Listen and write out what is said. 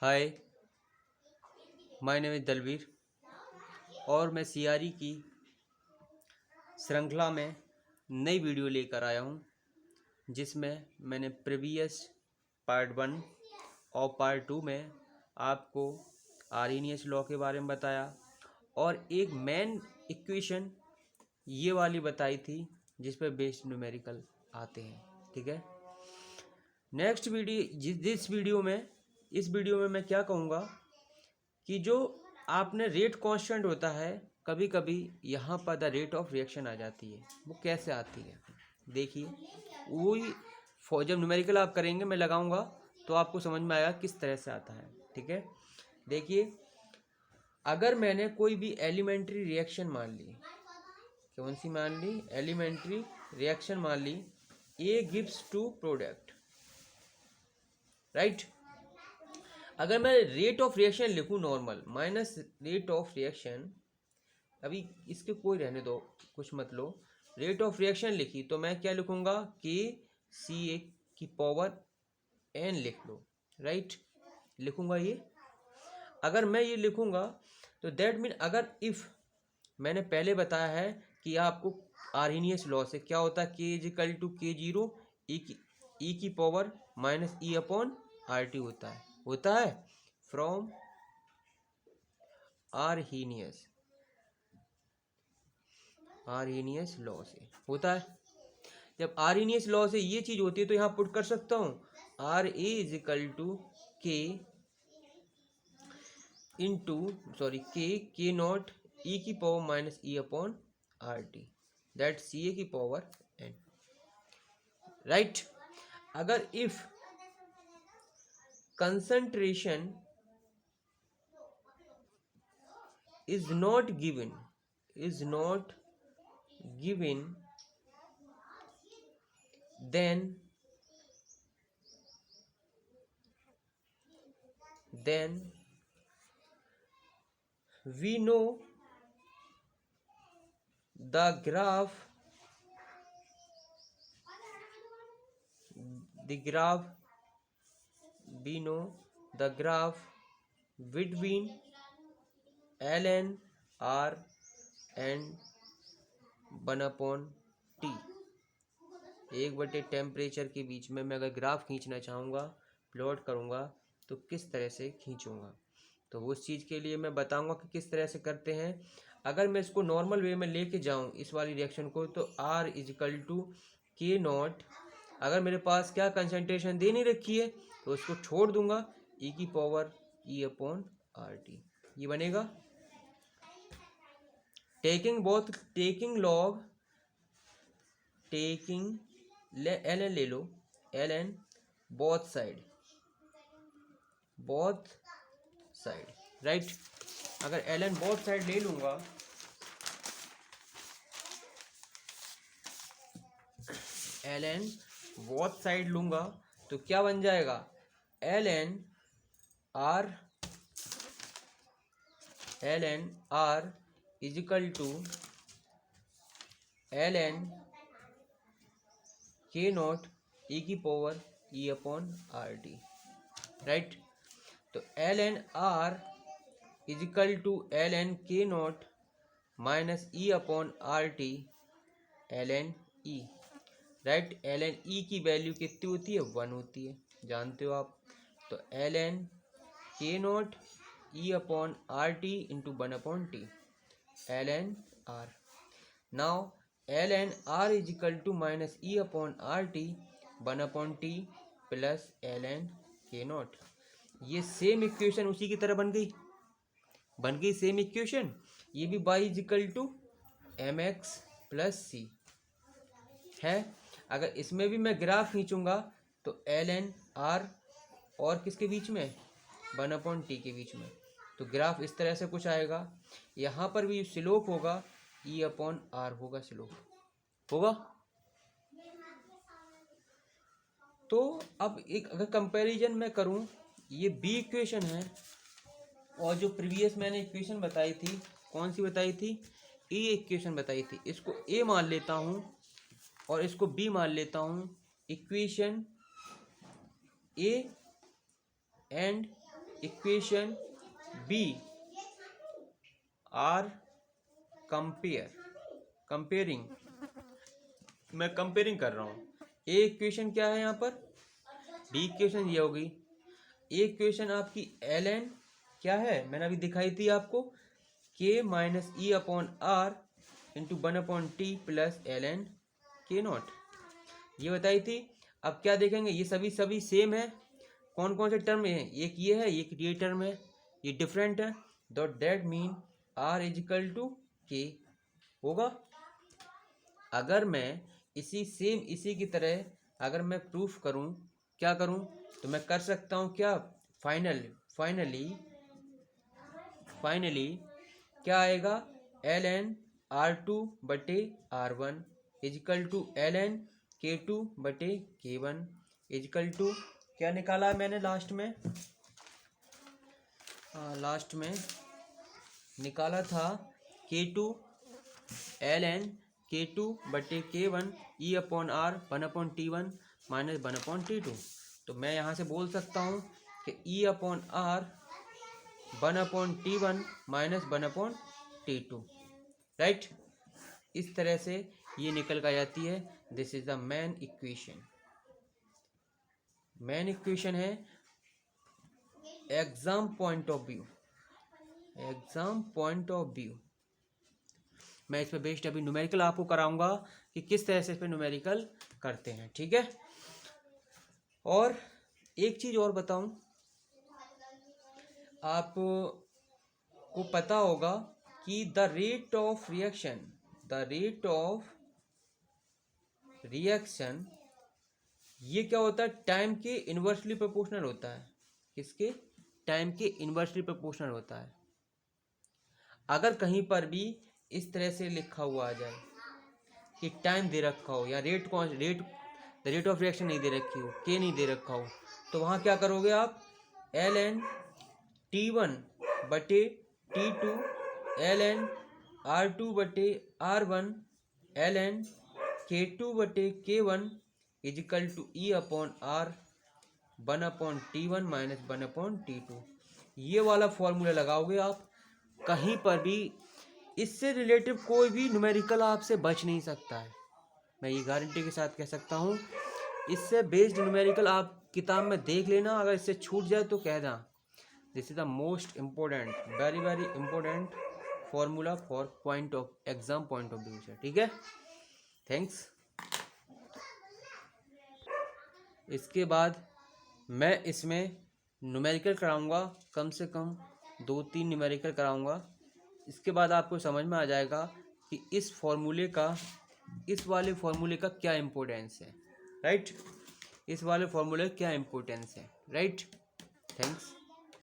Hi, my name is Dalvir और मैं CRE की श्रृंखला में नई वीडियो लेकर आया हूँ जिसमें मैंने प्रीवियस पार्ट 1 और पार्ट 2 में आपको आर्हेनियस लॉ के बारे में बताया और एक मेन इक्वेशन ये वाली बताई थी जिस पर बेस्ड न्यूमेरिकल आते हैं। ठीक है, नेक्स्ट वीडियो इस वीडियो में मैं क्या कहूँगा कि जो आपने रेट कांस्टेंट होता है, कभी कभी यहाँ पर द रेट ऑफ रिएक्शन आ जाती है। वो कैसे आती है देखिए, वही जब न्यूमेरिकल आप करेंगे मैं लगाऊंगा तो आपको समझ में आएगा किस तरह से आता है। ठीक है, देखिए, अगर मैंने कोई भी एलिमेंट्री रिएक्शन मान ली, कौन सी मान ली? एलिमेंट्री रिएक्शन मान ली, A gives two product, right. अगर मैं रेट ऑफ रिएक्शन लिखूं normal minus rate of reaction, अभी इसके कोई रहने दो, कुछ मत लो, रेट ऑफ रिएक्शन लिखी तो मैं क्या लिखूंगा? के सी ए की पावर एन लिख लो, राइट, लिखूंगा ये। अगर मैं ये लिखूंगा तो दैट मीन, अगर इफ मैंने पहले बताया है कि आपको आर्हेनियस लॉ से क्या होता है, के इज इक्वल टू के जीरो ई की power minus E upon R T होता है फ्रॉम आर्हेनियस लॉ से होता है। जब आर्हेनियस लॉ से ये चीज होती है तो यहाँ पुट कर सकता हूँ R A is equal to K K not E की power minus E upon R T, that C A की पावर एन, राइट। अगर if concentration is not given then we know the graph between ln r and 1/t, 1/, temperature के बीच में मैं अगर graph खींचना चाहूँगा, plot करूँगा तो किस तरह से खींचूँगा, तो उस चीज़ के लिए मैं बताऊँगा कि किस तरह से करते हैं। अगर मैं इसको नॉर्मल वे में लेके जाऊँ इस वाली रिएक्शन को, तो R इज इक्वल टू के नॉट, अगर मेरे पास क्या कंसंट्रेशन दे नहीं रखी है तो उसको छोड़ दूंगा, ई की power E upon R T, ये बनेगा। टेकिंग लॉग एल एन ले लो, L N both side, right. अगर एल एन बोथ साइड ले लूंगा, एल एन बोथ साइड लूंगा तो क्या बन जाएगा? L N R is equal to L N K not E की power E upon R T, right. तो L N R is equal to L N K not minus E upon R T L N E, right. L N E की value कितनी होती है? 1 होती है, जानते हो आप। तो L N K not E upon R T into 1/t, L N R. Now L N R is equal to minus E upon R T 1/t plus L N K not. ये same equation उसी की तरह बन गई same equation. ये भी y is equal to M X plus C है। अगर इसमें भी मैं ग्राफ खींचूंगा तो एल एन आर और किसके बीच में? 1/t के बीच में, तो ग्राफ इस तरह से कुछ आएगा। यहाँ पर भी स्लोप होगा, ई अपॉन आर होगा, स्लोप होगा। तो अब एक अगर कंपैरिजन मैं करूँ, ये बी इक्वेशन है और जो प्रीवियस मैंने इक्वेशन बताई थी, कौन सी बताई थी? ए इक्वेशन बताई थी। इसको ए मान लेता हूँ और इसको बी मान लेता हूँ। Equation A and equation B are comparing, मैं कंपेयरिंग कर रहा हूँ। ए इक्वेशन क्या है यहाँ पर, डी इक्वेशन ये होगी। ए इक्वेशन आपकी एल एन क्या है, मैंने अभी दिखाई थी आपको, K minus E upon R into 1/t plus L N K not, ये बताई थी। अब क्या देखेंगे, ये सभी सेम है। कौन कौन से टर्म है, एक ये है, एक ये टर्म है, ये डिफरेंट है। That mean R equal to K होगा। अगर मैं इसी की तरह अगर मैं प्रूफ करूं, क्या करूं, तो मैं कर सकता हूं क्या, फाइनली क्या आएगा, एल एन आर टू बटे R one equal to L N K two बटे के वन इजिकल टू, क्या निकाला है मैंने लास्ट में निकाला था K two L N K two बटे K one E upon R 1/t1 minus 1/t2। तो मैं यहाँ से बोल सकता हूँ कि E upon R 1/t1 minus 1/t2, right. इस तरह से ये निकल कर जाती है। This is the main equation है एग्जाम पॉइंट ऑफ व्यू। मैं इस पर बेस्ड अभी न्यूमेरिकल आपको कराऊंगा कि किस तरह से इस पर न्यूमेरिकल करते हैं, ठीक है। और एक चीज और बताऊं, आपको पता होगा कि द रेट ऑफ रिएक्शन ये क्या होता है, टाइम के इन्वर्सली प्रोपोर्शनल होता है। किसके, टाइम के इन्वर्सली प्रोपोर्शनल होता है। अगर कहीं पर भी इस तरह से लिखा हुआ आ जाए कि टाइम दे रखा हो या रेट ऑफ रिएक्शन नहीं दे रखी हो, के नहीं दे रखा हो, तो वहाँ क्या करोगे आप, एल एन T1 बटे T2 एल एन R2 बटे R1 एल एन K2 बटे K1 equal to E upon R 1/T1 minus 1/T2। ये वाला फॉर्मूला लगाओगे आप, कहीं पर भी इससे रिलेटिव कोई भी न्यूमेरिकल आपसे बच नहीं सकता है। मैं ये गारंटी के साथ कह सकता हूँ, इससे बेस्ड न्यूमेरिकल आप किताब में देख लेना, अगर इससे छूट जाए तो कह दें। This is the most important, very very important formula for exam point of view से, ठीक है। थैंक्स। इसके बाद मैं इसमें न्यूमेरिकल कराऊंगा, कम से कम 2-3 न्यूमेरिकल कराऊंगा। इसके बाद आपको समझ में आ जाएगा कि इस वाले फॉर्मूले का क्या इम्पोर्टेंस है, राइट। इस वाले फॉर्मूले का क्या इम्पोर्टेंस है, राइट। थैंक्स।